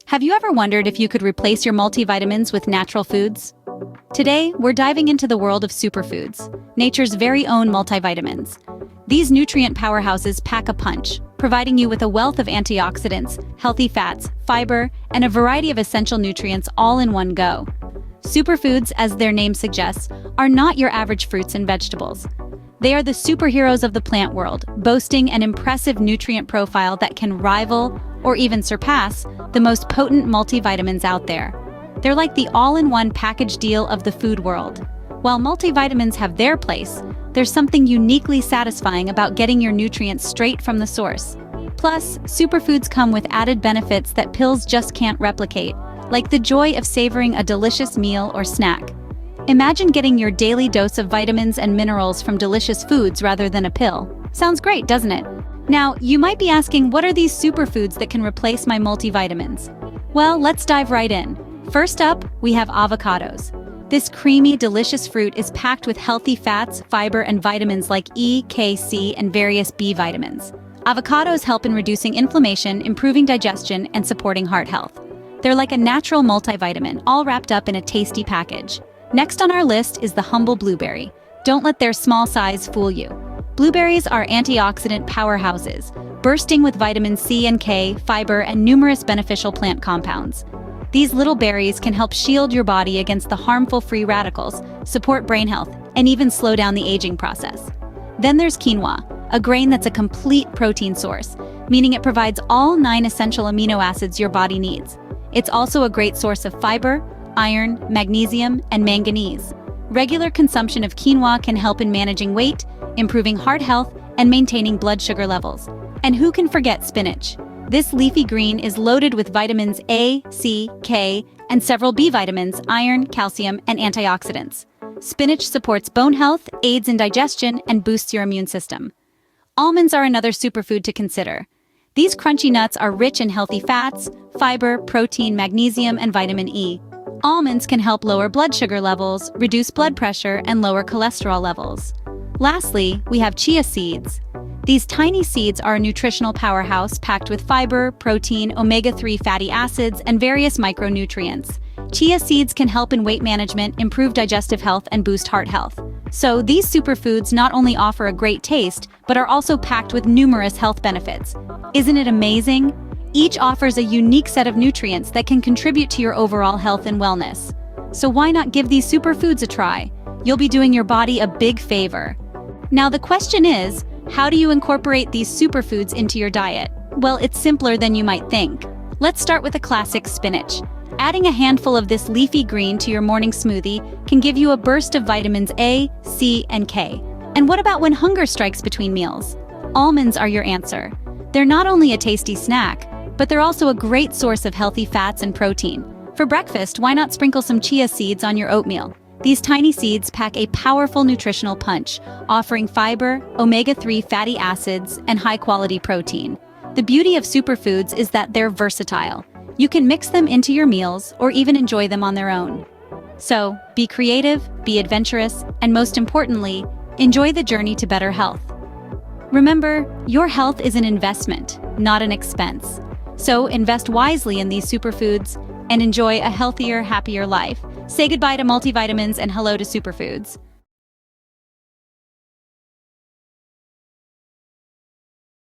Have you ever wondered if you could replace your multivitamins with natural foods? Today, we're diving into the world of superfoods, nature's very own multivitamins. These nutrient powerhouses pack a punch, providing you with a wealth of antioxidants, healthy fats, fiber, and a variety of essential nutrients all in one go. Superfoods, as their name suggests, are not your average fruits and vegetables. They are the superheroes of the plant world, boasting an impressive nutrient profile that can rival, or even surpass, the most potent multivitamins out there. They're like the all-in-one package deal of the food world. While multivitamins have their place, there's something uniquely satisfying about getting your nutrients straight from the source. Plus, superfoods come with added benefits that pills just can't replicate, like the joy of savoring a delicious meal or snack. Imagine getting your daily dose of vitamins and minerals from delicious foods rather than a pill. Sounds great, doesn't it? Now, you might be asking, what are these superfoods that can replace my multivitamins? Well, let's dive right in. First up, we have avocados. This creamy, delicious fruit is packed with healthy fats, fiber, and vitamins like E, K, C, and various B vitamins. Avocados help in reducing inflammation, improving digestion, and supporting heart health. They're like a natural multivitamin, all wrapped up in a tasty package. Next on our list is the humble blueberry. Don't let their small size fool you. Blueberries are antioxidant powerhouses, bursting with vitamin C and K, fiber, and numerous beneficial plant compounds. These little berries can help shield your body against the harmful free radicals, support brain health, and even slow down the aging process. Then there's quinoa, a grain that's a complete protein source, meaning it provides all 9 essential amino acids your body needs. It's also a great source of fiber, iron, magnesium, and manganese. Regular consumption of quinoa can help in managing weight, improving heart health, and maintaining blood sugar levels. And who can forget spinach? This leafy green is loaded with vitamins A, C, K, and several B vitamins, iron, calcium, and antioxidants. Spinach supports bone health, aids in digestion, and boosts your immune system. Almonds are another superfood to consider. These crunchy nuts are rich in healthy fats, fiber, protein, magnesium, and vitamin E. Almonds can help lower blood sugar levels, reduce blood pressure, and lower cholesterol levels. Lastly, we have chia seeds. These tiny seeds are a nutritional powerhouse packed with fiber, protein, omega-3 fatty acids, and various micronutrients. Chia seeds can help in weight management, improve digestive health, and boost heart health. So these superfoods not only offer a great taste, but are also packed with numerous health benefits. Isn't it amazing? Each offers a unique set of nutrients that can contribute to your overall health and wellness. So why not give these superfoods a try? You'll be doing your body a big favor. Now the question is, how do you incorporate these superfoods into your diet? Well, it's simpler than you might think. Let's start with a classic spinach. Adding a handful of this leafy green to your morning smoothie can give you a burst of vitamins A, C, and K. And what about when hunger strikes between meals? Almonds are your answer. They're not only a tasty snack, but they're also a great source of healthy fats and protein. For breakfast, why not sprinkle some chia seeds on your oatmeal? These tiny seeds pack a powerful nutritional punch, offering fiber, omega-3 fatty acids, and high-quality protein. The beauty of superfoods is that they're versatile. You can mix them into your meals or even enjoy them on their own. So, be creative, be adventurous, and most importantly, enjoy the journey to better health. Remember, your health is an investment, not an expense. So invest wisely in these superfoods and enjoy a healthier, happier life. Say goodbye to multivitamins and hello to superfoods.